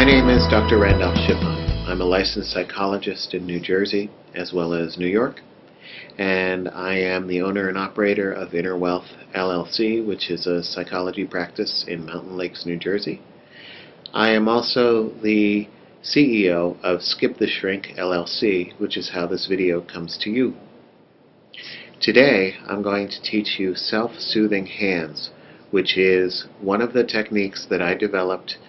My name is Dr. Randolph Shipon. I'm a licensed psychologist in New Jersey as well as New York, and I am the owner and operator of Inner Wealth LLC, which is a psychology practice in Mountain Lakes, New Jersey. I am also the CEO of Skip the Shrink LLC, which is how this video comes to you. Today I'm going to teach you self-soothing hands, which is one of the techniques that I developed.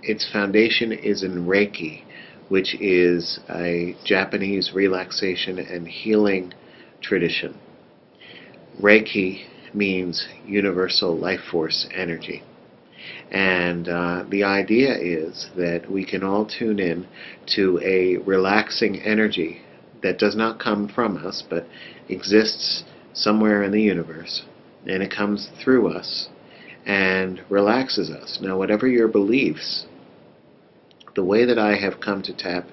Its foundation is in Reiki, which is a Japanese relaxation and healing tradition. Reiki means universal life force energy. And the idea is that we can all tune in to a relaxing energy that does not come from us, but exists somewhere in the universe, and it comes through us and relaxes us. Now, whatever your beliefs, the way that I have come to tap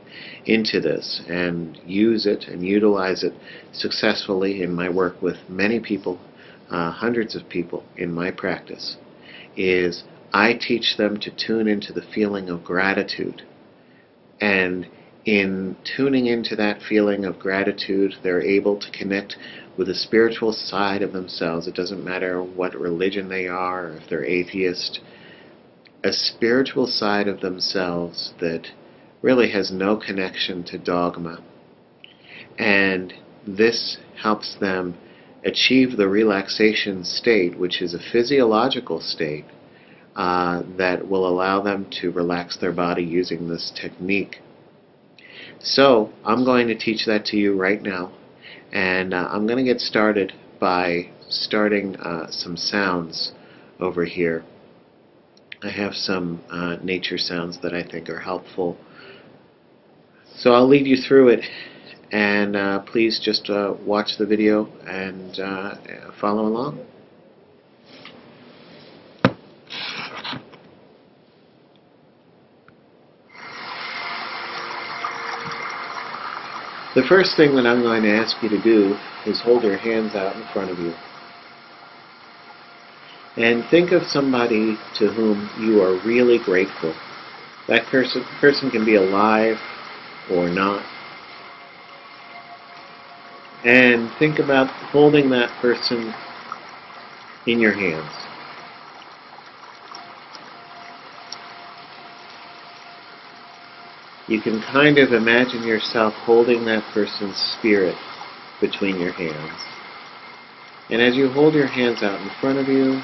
into this and use it and utilize it successfully in my work with many people, hundreds of people in my practice, is I teach them to tune into the feeling of gratitude. And in tuning into that feeling of gratitude, they're able to connect with a spiritual side of themselves. It doesn't matter what religion they are, or if they're atheist, a spiritual side of themselves that really has no connection to dogma. And this helps them achieve the relaxation state, which is a physiological state that will allow them to relax their body using this technique. So I'm going to teach that to you right now, and I'm going to get started by starting some sounds over here. I have some nature sounds that I think are helpful. So I'll lead you through it, and please just watch the video and follow along. The first thing that I'm going to ask you to do is hold your hands out in front of you. And think of somebody to whom you are really grateful. That person can be alive or not. And think about holding that person in your hands. You can kind of imagine yourself holding that person's spirit between your hands. And as you hold your hands out in front of you,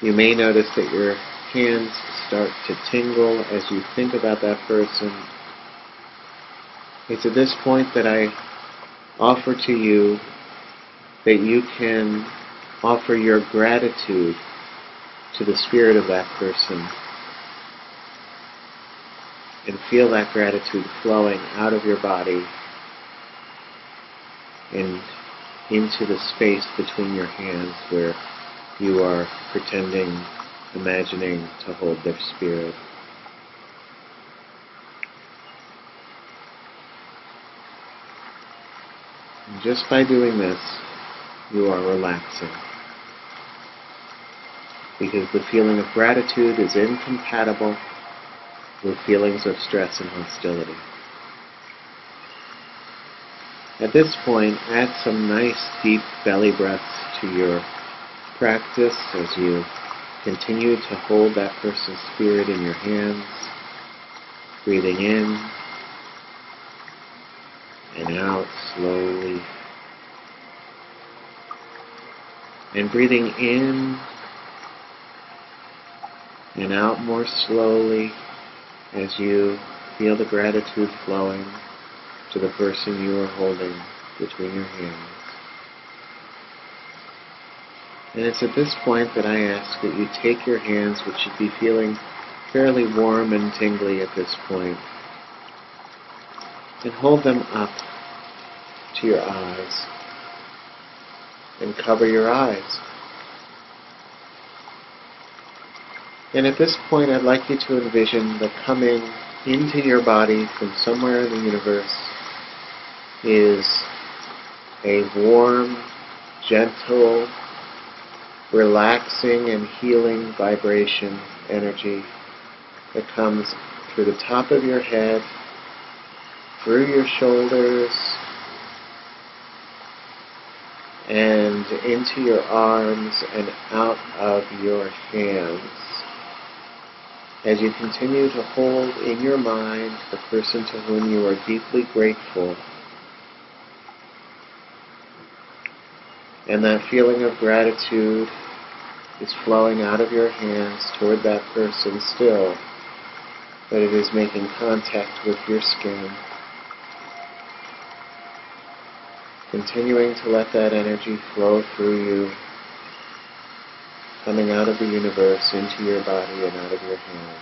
you may notice that your hands start to tingle as you think about that person. It's at this point that I offer to you that you can offer your gratitude to the spirit of that person, and feel that gratitude flowing out of your body and into the space between your hands where you are pretending, imagining to hold their spirit. And just by doing this, you are relaxing, because the feeling of gratitude is incompatible with feelings of stress and hostility. At this point, add some nice deep belly breaths to your practice as you continue to hold that person's spirit in your hands, breathing in and out slowly, and breathing in and out more slowly as you feel the gratitude flowing to the person you are holding between your hands. And it's at this point that I ask that you take your hands, which should be feeling fairly warm and tingly at this point, and hold them up to your eyes and cover your eyes. And at this point, I'd like you to envision that coming into your body from somewhere in the universe is a warm, gentle, relaxing and healing vibration, energy that comes through the top of your head, through your shoulders, and into your arms and out of your hands. As you continue to hold in your mind the person to whom you are deeply grateful, and that feeling of gratitude is flowing out of your hands toward that person still, but it is making contact with your skin. Continuing to let that energy flow through you, coming out of the universe into your body and out of your hands,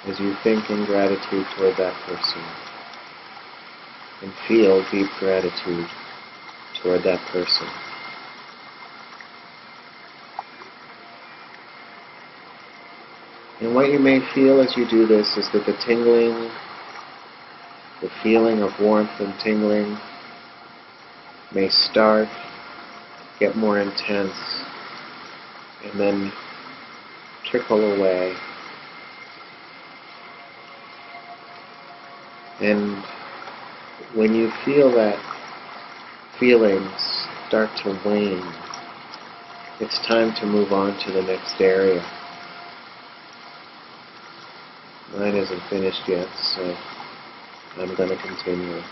as you think in gratitude toward that person and feel deep gratitude toward that person. And what you may feel as you do this is that the tingling, the feeling of warmth and tingling may start, get more intense, and then trickle away. And when you feel that feelings start to wane, it's time to move on to the next area. Mine isn't finished yet, so I'm going to continue.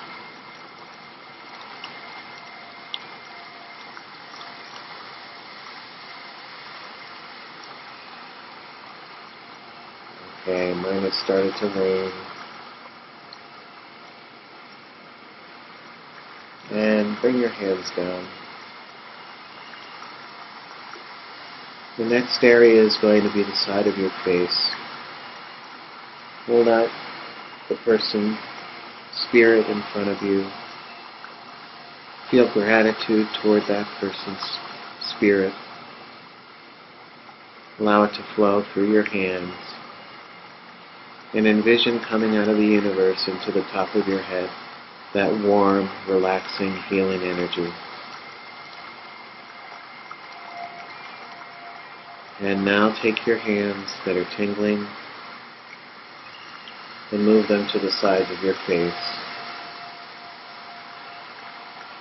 Okay, mine has started to wane. And bring your hands down. The next area is going to be the side of your face. Hold out the person's spirit in front of you. Feel gratitude toward that person's spirit. Allow it to flow through your hands. And envision coming out of the universe into the top of your head, that warm, relaxing, healing energy. And now take your hands that are tingling and move them to the sides of your face.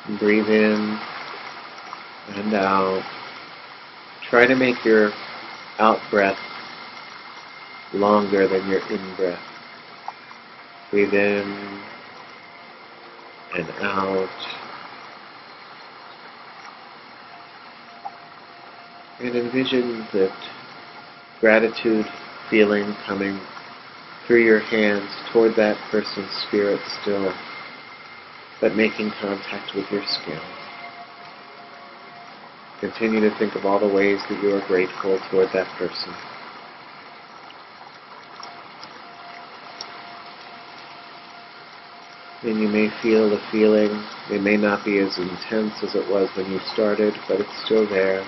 And breathe in and out. Try to make your out breath longer than your in-breath. Breathe in and out. And envision that gratitude feeling coming through your hands toward that person's spirit still, but making contact with your skin. Continue to think of all the ways that you are grateful toward that person. And you may feel the feeling. It may not be as intense as it was when you started, but it's still there.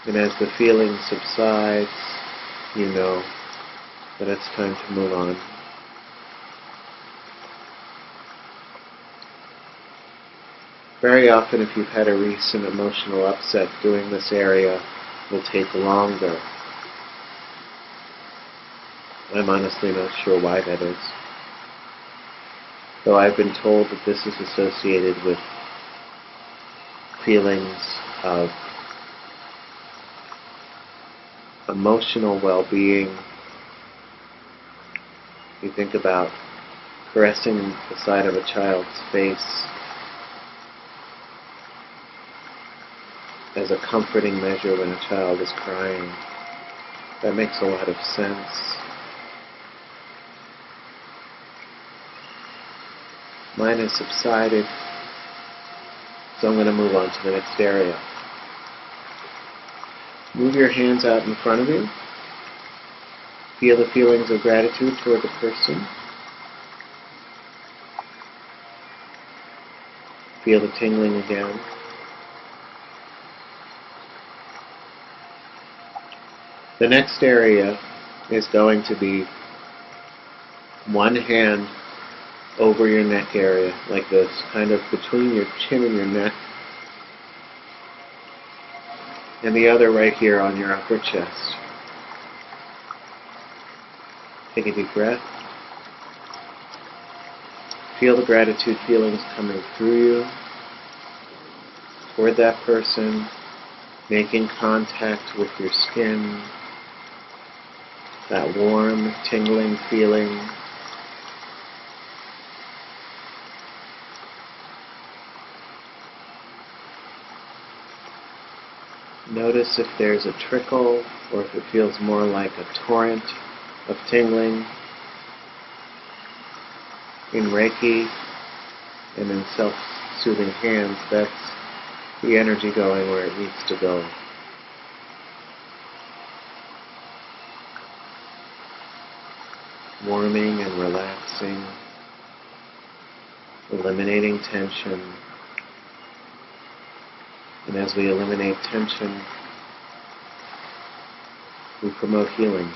And as the feeling subsides, you know that it's time to move on. Very often, if you've had a recent emotional upset, doing this area will take longer. I'm honestly not sure why that is. Though I've been told that this is associated with feelings of emotional well-being. You think about caressing the side of a child's face as a comforting measure when a child is crying. That makes a lot of sense. Mine has subsided, so I'm going to move on to the next area. Move your hands out in front of you. Feel the feelings of gratitude toward the person. Feel the tingling again. The next area is going to be one hand over your neck area, like this, kind of between your chin and your neck. and the other right here on your upper chest. Take a deep breath. Feel the gratitude feelings coming through you toward that person, making contact with your skin, that warm, tingling feeling. Notice if there's a trickle or if it feels more like a torrent of tingling. In Reiki and in self-soothing hands, that's the energy going where it needs to go. Warming and relaxing, eliminating tension. And as we eliminate tension, we promote healing.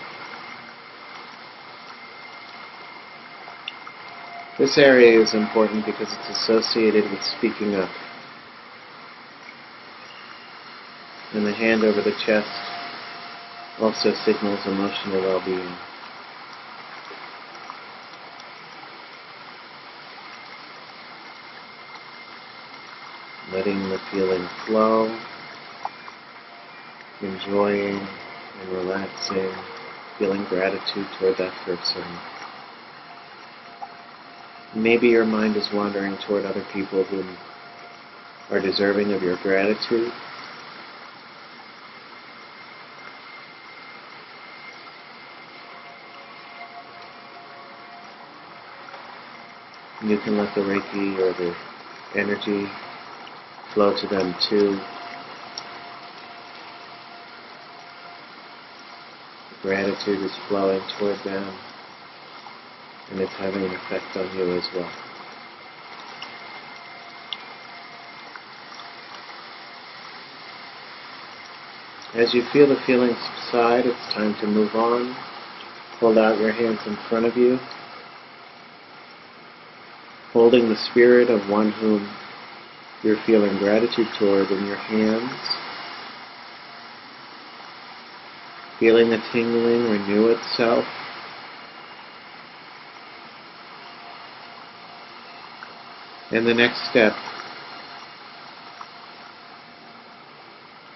This area is important because it's associated with speaking up. And the hand over the chest also signals emotional well-being. Letting the feeling flow, enjoying and relaxing, feeling gratitude toward that person. Maybe your mind is wandering toward other people who are deserving of your gratitude. You can let the Reiki or the energy flow to them too. The gratitude is flowing toward them, and it's having an effect on you as well. As you feel the feelings subside, it's time to move on. Hold out your hands in front of you, holding the spirit of one whom you're feeling gratitude toward in your hands. Feeling the tingling renew itself. And the next step,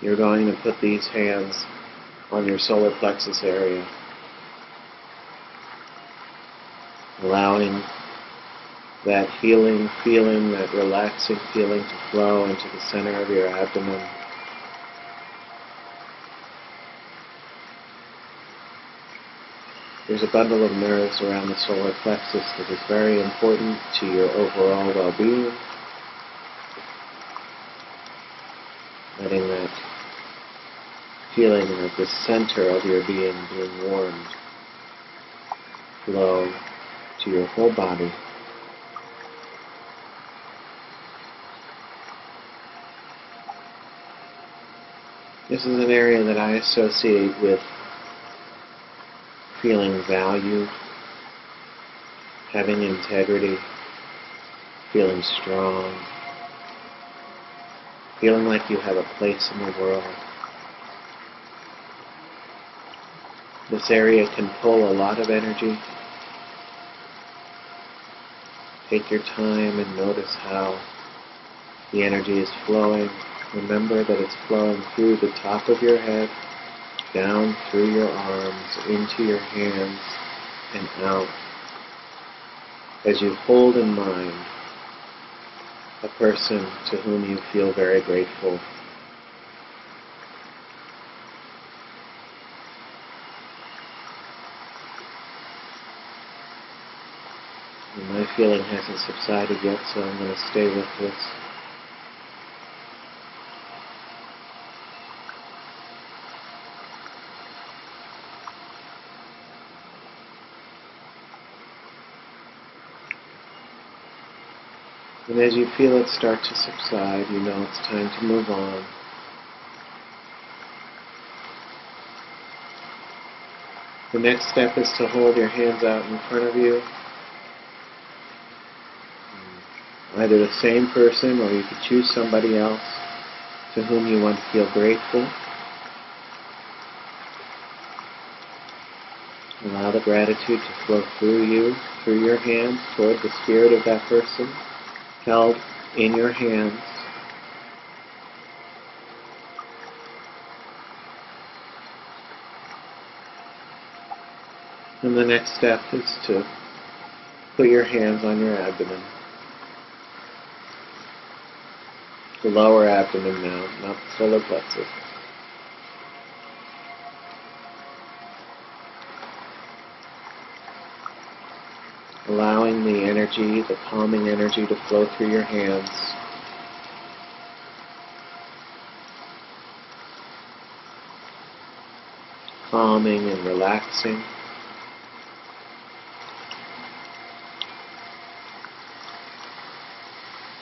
you're going to put these hands on your solar plexus area, allowing that healing feeling, that relaxing feeling to flow into the center of your abdomen. There's a bundle of nerves around the solar plexus that is very important to your overall well-being. Letting that feeling of the center of your being warmed flow to your whole body. This is an area that I associate with feeling valued, having integrity, feeling strong, feeling like you have a place in the world. This area can pull a lot of energy. Take your time and notice how the energy is flowing. Remember that it's flowing through the top of your head, down through your arms, into your hands, and out. As you hold in mind a person to whom you feel very grateful. And my feeling hasn't subsided yet, so I'm going to stay with this. And as you feel it start to subside, you know it's time to move on. The next step is to hold your hands out in front of you. Either the same person or you could choose somebody else to whom you want to feel grateful. Allow the gratitude to flow through you, through your hands, toward the spirit of that person, held in your hands. And the next step is to put your hands on your abdomen. The lower abdomen now, not the solar plexus. Allowing the energy, the calming energy, to flow through your hands. Calming and relaxing.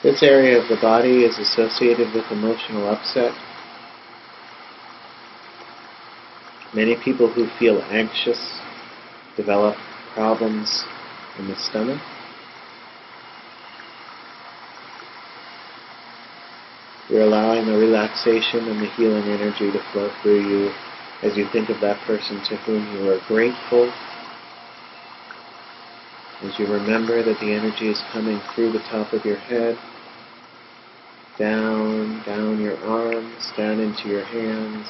This area of the body is associated with emotional upset. Many people who feel anxious develop problems in the stomach. You're allowing the relaxation and the healing energy to flow through you as you think of that person to whom you are grateful. As you remember that the energy is coming through the top of your head, down your arms, down into your hands,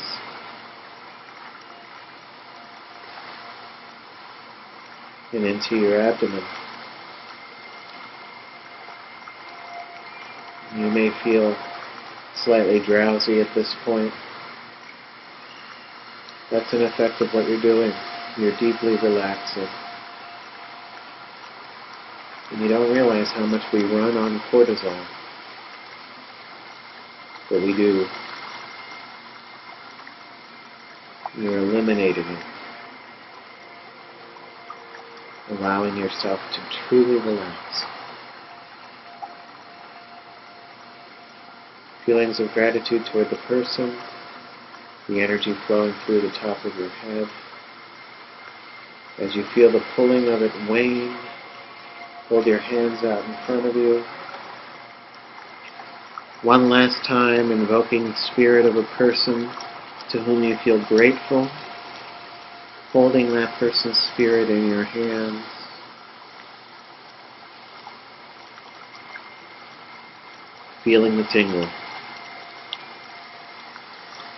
and into your abdomen. You may feel slightly drowsy at this point. That's an effect of what you're doing. You're deeply relaxing. And you don't realize how much we run on cortisol. But we do. You're eliminating it. Allowing yourself to truly relax. Feelings of gratitude toward the person, the energy flowing through the top of your head. As you feel the pulling of it wane, hold your hands out in front of you. One last time, invoking the spirit of a person to whom you feel grateful, holding that person's spirit in your hands. Feeling the tingle.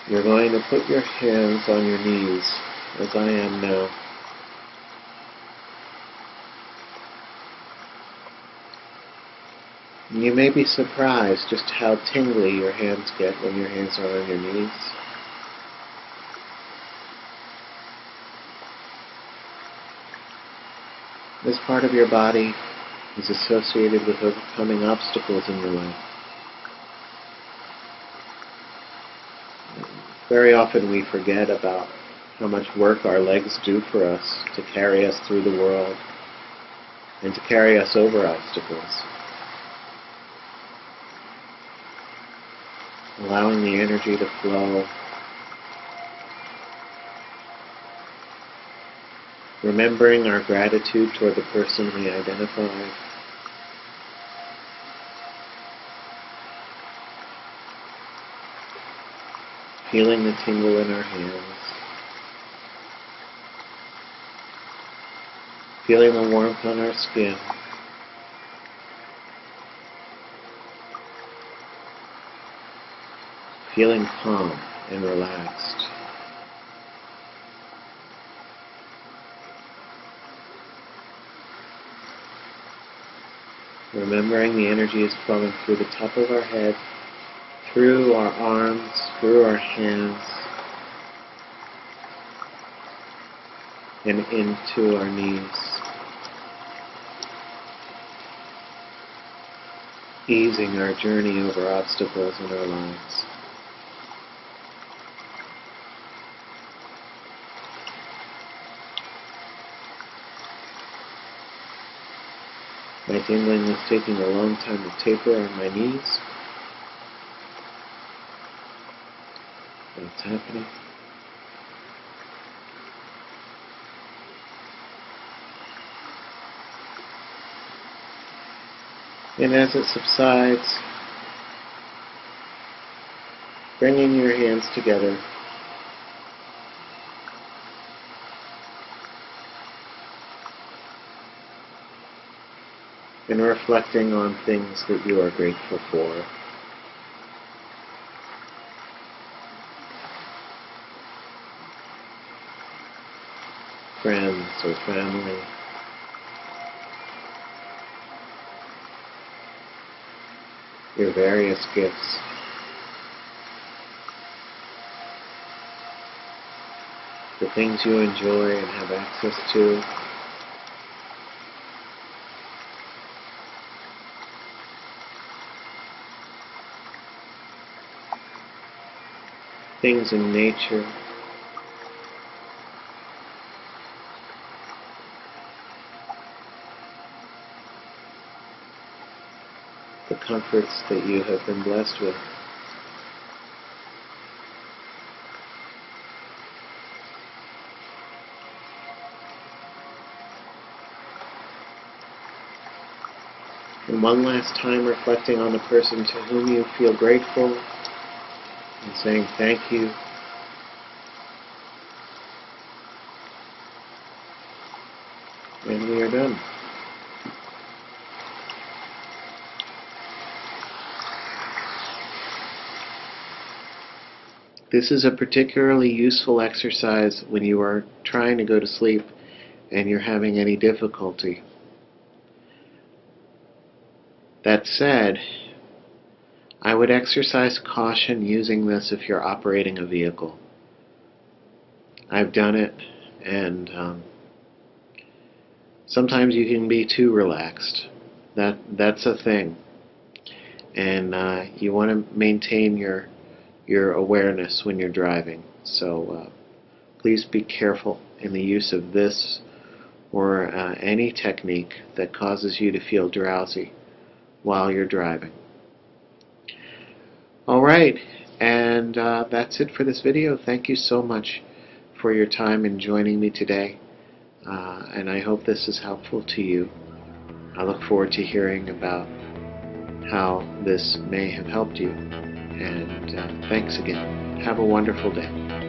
You're going to put your hands on your knees, as I am now. You may be surprised just how tingly your hands get when your hands are on your knees. This part of your body is associated with overcoming obstacles in your life. Very often we forget about how much work our legs do for us to carry us through the world and to carry us over obstacles. Allowing the energy to flow. Remembering our gratitude toward the person we identify. Feeling the tingle in our hands. Feeling the warmth on our skin. Feeling calm and relaxed. Remembering the energy is flowing through the top of our head, through our arms, through our hands, and into our knees. Easing our journey over obstacles in our lives. My tingling was taking a long time to taper on my knees. What's happening? And as it subsides, bringing your hands together, and reflecting on things that you are grateful for. Friends or family. Your various gifts. The things you enjoy and have access to. Things in nature. The comforts that you have been blessed with. And one last time reflecting on the person to whom you feel grateful and saying thank you. And we are done. This is a particularly useful exercise when you are trying to go to sleep and you're having any difficulty. That said, I would exercise caution using this if you're operating a vehicle. I've done it, and sometimes you can be too relaxed. That's a thing. And you want to maintain your awareness when you're driving. So please be careful in the use of this or any technique that causes you to feel drowsy while you're driving. Alright, and that's it for this video. Thank you so much for your time in joining me today, and I hope this is helpful to you. I look forward to hearing about how this may have helped you, and thanks again. Have a wonderful day.